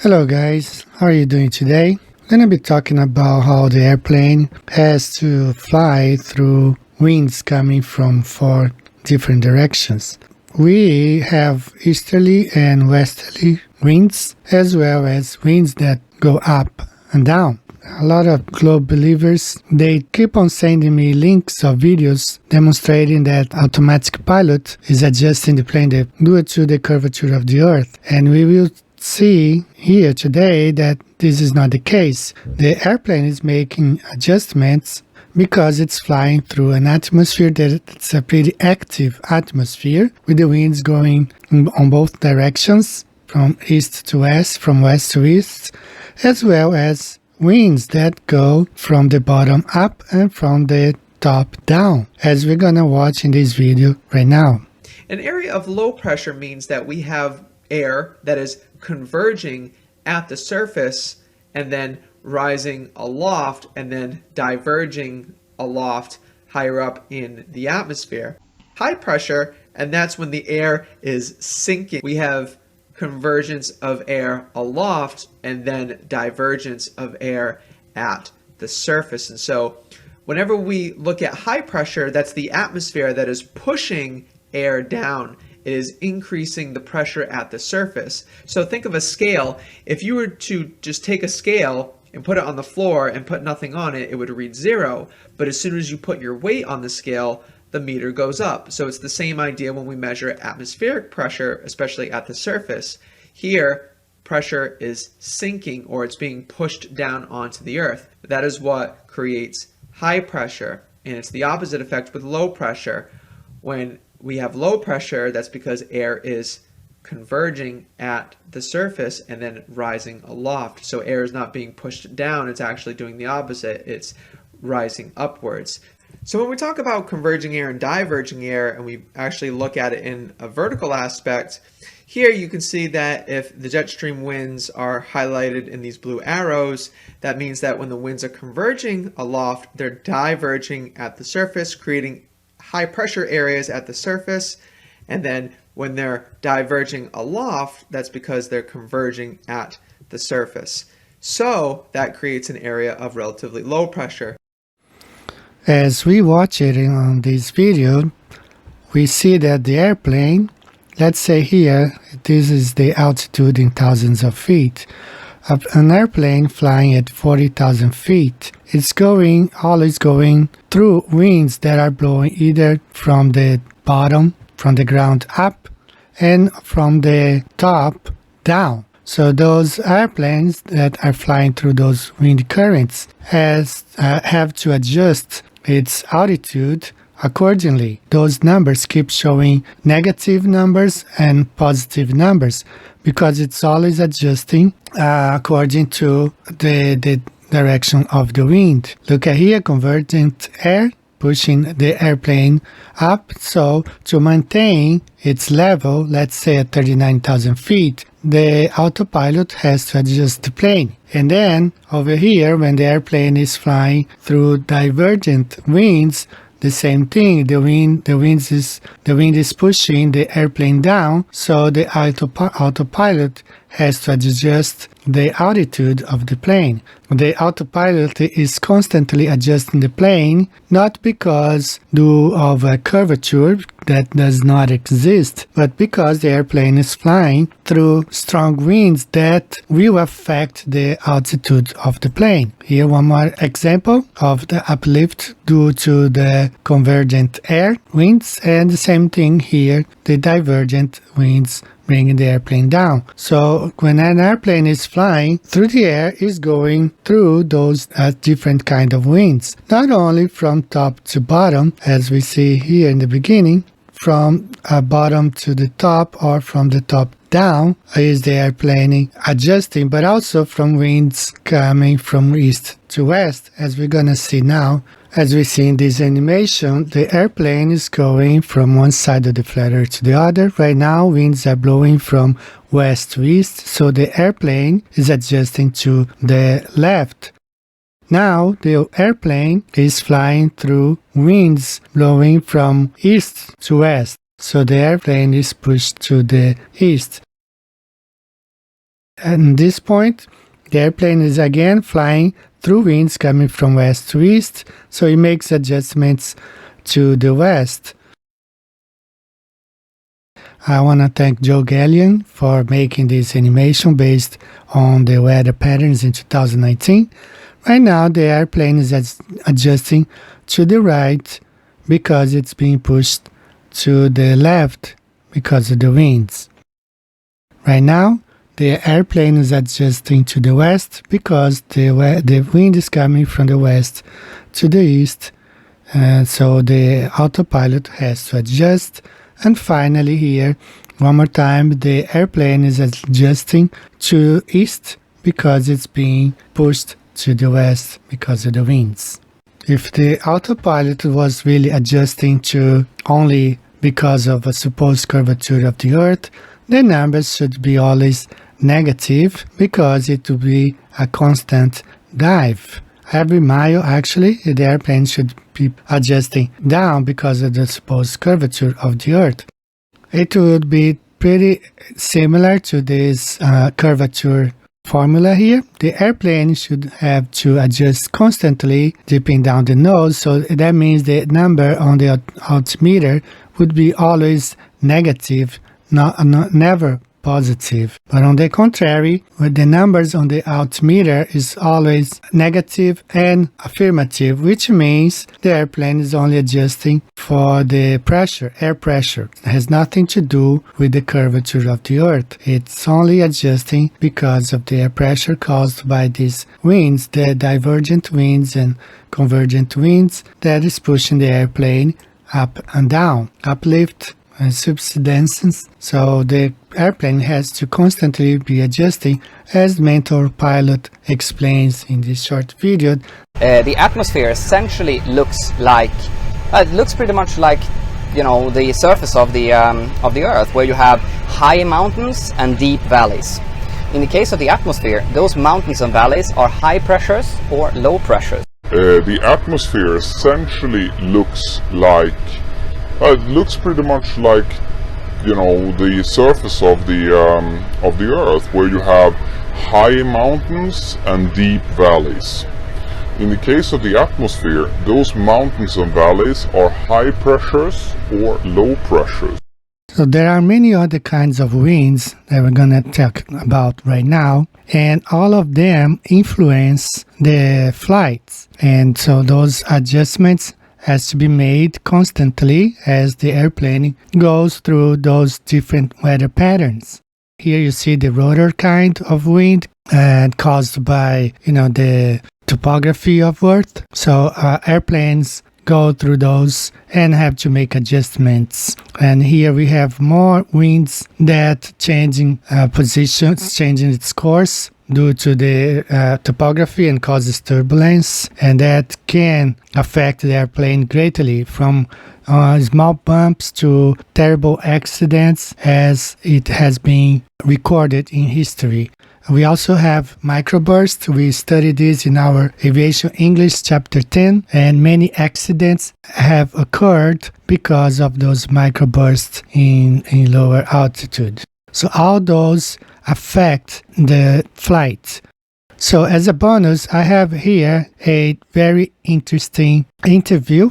Hello guys, how are you doing today? I'm going to be talking about how the airplane has to fly through winds coming from 4 different directions. We have easterly and westerly winds, as well as winds that go up and down. A lot of globe believers, they keep on sending me links of videos demonstrating that automatic pilot is adjusting the plane due to the curvature of the earth, and we will see here today that this is not the case. The airplane is making adjustments because it's flying through an atmosphere that's a pretty active atmosphere, with the winds going on both directions, from east to west, from west to east, as well as winds that go from the bottom up and from the top down, as we're gonna watch in this video right now. An area of low pressure means that we have air that is converging at the surface and then rising aloft and then diverging aloft higher up in the atmosphere. High pressure, and that's when the air is sinking. We have convergence of air aloft and then divergence of air at the surface. And so whenever we look at high pressure, that's the atmosphere that is pushing air down. It is increasing the pressure at the surface. So think of a scale. If you were to just take a scale and put it on the floor and put nothing on it, it would read 0. But as soon as you put your weight on the scale, the meter goes up. So it's the same idea when we measure atmospheric pressure, especially at the surface. Here, pressure is sinking, or it's being pushed down onto the earth. That is what creates high pressure. And it's the opposite effect with low pressure. When we have low pressure, that's because air is converging at the surface and then rising aloft. So air is not being pushed down, it's actually doing the opposite. It's rising upwards. So when we talk about converging air and diverging air, and we actually look at it in a vertical aspect, here you can see that if the jet stream winds are highlighted in these blue arrows, that means that when the winds are converging aloft, they're diverging at the surface, creating high pressure areas at the surface. And then when they're diverging aloft, that's because they're converging at the surface. So that creates an area of relatively low pressure. As we watch it on this video, we see that the airplane, let's say here, this is the altitude in thousands of feet. An airplane flying at 40,000 feet, it's always going through winds that are blowing either from the bottom, from the ground up, and from the top down. So those airplanes that are flying through those wind currents have to adjust its altitude accordingly. Those numbers keep showing negative numbers and positive numbers because it's always adjusting according to the direction of the wind. Look at here, convergent air pushing the airplane up. So to maintain its level, let's say at 39,000 feet, the autopilot has to adjust the plane. And then over here, when the airplane is flying through divergent winds, the same thing. The wind is pushing the airplane down, so the autopilot has to adjust the altitude of the plane. The autopilot is constantly adjusting the plane, not because due of a curvature that does not exist, but because the airplane is flying through strong winds that will affect the altitude of the plane. Here one more example of the uplift due to the convergent air winds, and the same thing here, the divergent winds bringing the airplane down. So when an airplane is flying through the air, is going through those different kind of winds, not only from top to bottom, as we see here in the beginning, from bottom to the top or from the top down is the airplane adjusting, but also from winds coming from east to west, as we're gonna see now. As we see in this animation, the airplane is going from one side of the flat earth to the other. Right now, winds are blowing from west to east, so the airplane is adjusting to the left. Now, the airplane is flying through winds blowing from east to west, so the airplane is pushed to the east. at this point, the airplane is again flying through winds coming from west to east, so it makes adjustments to the west. I want to thank Joe Gallion for making this animation based on the weather patterns in 2019. Right now, the airplane is adjusting to the right because it's being pushed to the left because of the winds. Right now, the airplane is adjusting to the west because the wind is coming from the west to the east, and so the autopilot has to adjust. And finally here, one more time, the airplane is adjusting to east because it's being pushed to the west because of the winds. If the autopilot was really adjusting to only because of a supposed curvature of the Earth, the numbers should be always negative because it will be a constant dive. Every mile, actually, the airplane should be adjusting down because of the supposed curvature of the Earth. It would be pretty similar to this curvature formula here. The airplane should have to adjust constantly, dipping down the nose, so that means the number on the altimeter would be always negative, never positive. But on the contrary, with the numbers on the altimeter is always negative and affirmative, which means the airplane is only adjusting for the pressure, air pressure. It has nothing to do with the curvature of the Earth. It's only adjusting because of the air pressure caused by these winds, the divergent winds and convergent winds that is pushing the airplane up and down, uplift and subsidence. So the airplane has to constantly be adjusting, as mentor pilot explains in this short video. The atmosphere essentially looks like, it looks pretty much like, you know, the surface of the Earth, where you have high mountains and deep valleys. In the case of the atmosphere, those mountains and valleys are high pressures or low pressures. The atmosphere essentially looks like, it looks pretty much like, you know, the surface of the Earth, where you have high mountains and deep valleys. In the case of the atmosphere, those mountains and valleys are high pressures or low pressures. So there are many other kinds of winds that we're going to talk about right now, and all of them influence the flights. And so those adjustments has to be made constantly as the airplane goes through those different weather patterns. Here you see the rotor kind of wind caused by, you know, the topography of Earth. So airplanes go through those and have to make adjustments. And here we have more winds that changing positions, changing its course due to the topography and causes turbulence, and that can affect the airplane greatly, from small bumps to terrible accidents, as it has been recorded in history. We also have microbursts. We studied this in our Aviation English chapter 10, and many accidents have occurred because of those microbursts in lower altitude. So all those affect the flight. So as a bonus, I have here a very interesting interview.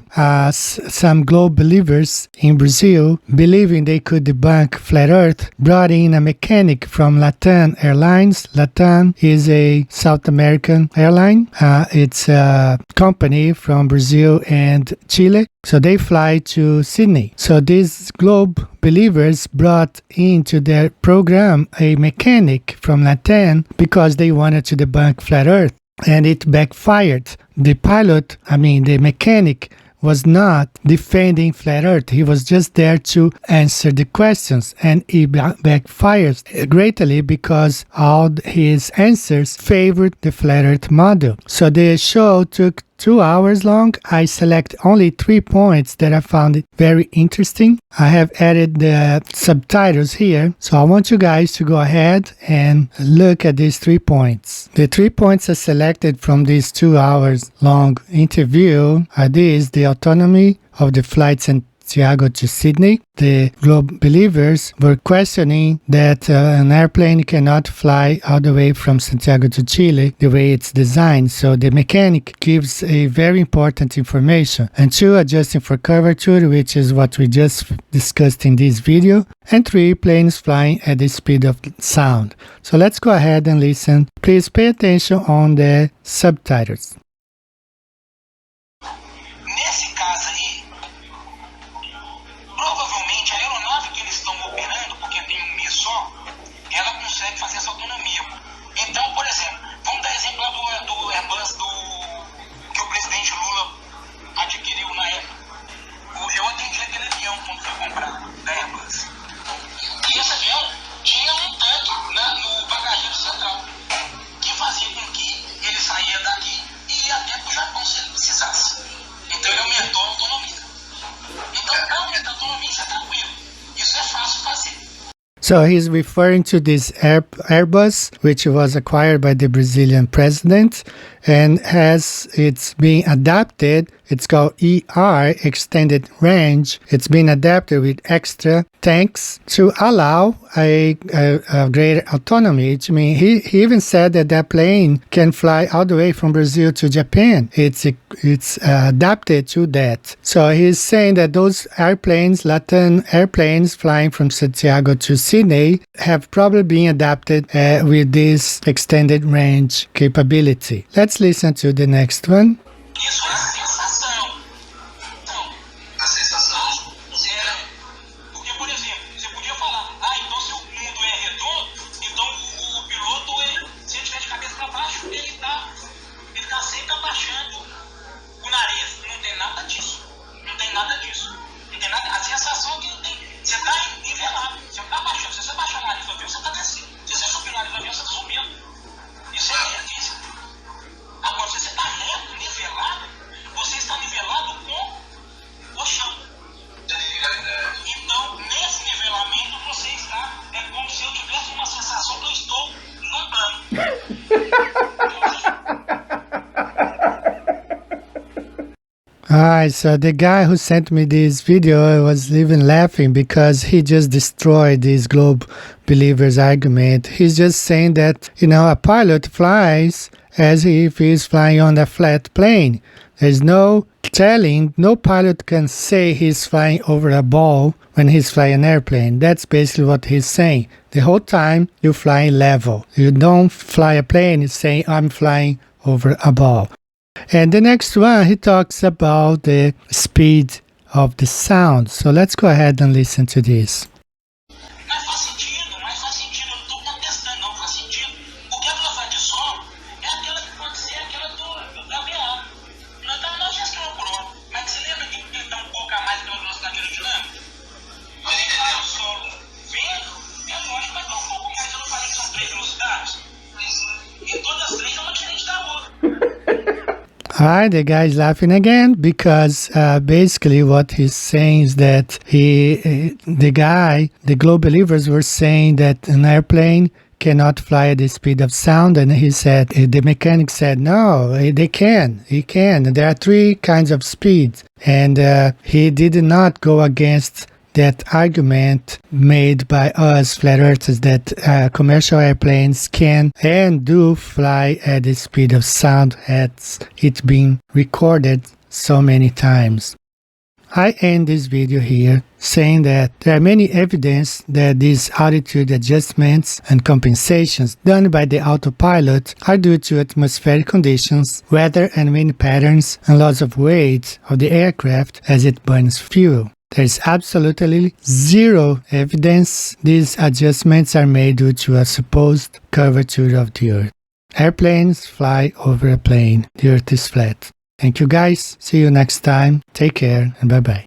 Some globe believers in Brazil, believing they could debunk flat Earth, brought in a mechanic from Latam Airlines. Latam is a South American airline. It's a company from Brazil and Chile. So they fly to Sydney. So these globe believers brought into their program a mechanic from Latam because they wanted to debunk flat Earth, and it backfired. The mechanic was not defending flat Earth. He was just there to answer the questions, and it backfires greatly because all his answers favored the flat Earth model. So the show took 2 hours long. I select only 3 points that I found it very interesting. I have added the subtitles here, so I want you guys to go ahead and look at these 3 points. The 3 points are selected from this 2 hours long interview are these: the autonomy of the flight Santiago to Sydney. The Globe believers were questioning that an airplane cannot fly all the way from Santiago to Chile the way it's designed. So the mechanic gives a very important information. And 2, adjusting for curvature, which is what we just discussed in this video. And 3, planes flying at the speed of sound. So let's go ahead and listen. Please pay attention on the subtitles. Nesse caso aí, provavelmente a aeronave que eles estão operando, porque tem um mês só, ela consegue fazer essa autonomia. Então, por exemplo, vamos dar exemplo lá do Airbus que o presidente Lula adquiriu na época. Eu atendi aquele avião quando foi comprado, da Airbus. E esse avião tinha um tanque no bagageiro central, que fazia com que ele saía daqui e ia até para o Japão se ele precisasse. Então ele aumentou a autonomia. Então, para aumentar a autonomia, isso é tranquilo. Isso é fácil fazer. So he's referring to this Airbus, which was acquired by the Brazilian president, and as it's being adapted, it's called ER, Extended Range. It's been adapted with extra tanks to allow a greater autonomy. I mean, he even said that that plane can fly all the way from Brazil to Japan. It's adapted to that. So he's saying that those airplanes, Latin airplanes flying from Santiago to Sydney, have probably been adapted with this extended range capability. Let's listen to the next one. Isso é a sensação. Então, a sensação zero. Porque, por exemplo, você podia falar, então se o mundo é redondo, então o piloto, se ele estiver de cabeça para baixo, ele tá sempre abaixando o nariz. Não tem nada disso. Não tem nada disso. Não tem nada. A sensação que não tem. Você tá nivelado. Você não tá abaixando. Se você baixar o nariz do avião, você tá descendo. Se você subir o nariz do avião, você tá subindo. Isso é física. Agora, se você está reto, nivelado, você está nivelado com o chão. Então, nesse nivelamento, você está. É como se eu tivesse uma sensação que eu estou no plano. Alright, so the guy who sent me this video was even laughing because he just destroyed this Globe Believers argument. He's just saying that, a pilot flies as if he's flying on a flat plane. There's no telling, no pilot can say he's flying over a ball when he's flying an airplane. That's basically what he's saying. The whole time you fly level. You don't fly a plane saying I'm flying over a ball. And the next one, he talks about the speed of the sound. So let's go ahead and listen to this. Mas faz sentido, eu não estou contestando, não faz sentido. Porque a velocidade de som é aquela que pode ser aquela da VA. Não está 900 km por hora. Mas você lembra que ele está um pouco a mais pela velocidade aerodinâmica? Mas ele está no solo vento, é lógico que vai estar um pouco mais. Eu não falei que são 3 velocidades? E todas as 3 é uma diferente da outra. Alright, the guy is laughing again because basically what he's saying is that the Globe Believers were saying that an airplane cannot fly at the speed of sound, and he said, the mechanic said, no, he can. There are 3 kinds of speeds, and he did not go against that argument made by us flat earthers that commercial airplanes can and do fly at the speed of sound, as it's been recorded so many times. I end this video here saying that there are many evidence that these altitude adjustments and compensations done by the autopilot are due to atmospheric conditions, weather and wind patterns, and loss of weight of the aircraft as it burns fuel. There is absolutely zero evidence these adjustments are made due to a supposed curvature of the Earth. Airplanes fly over a plane. The Earth is flat. Thank you guys. See you next time. Take care and bye-bye.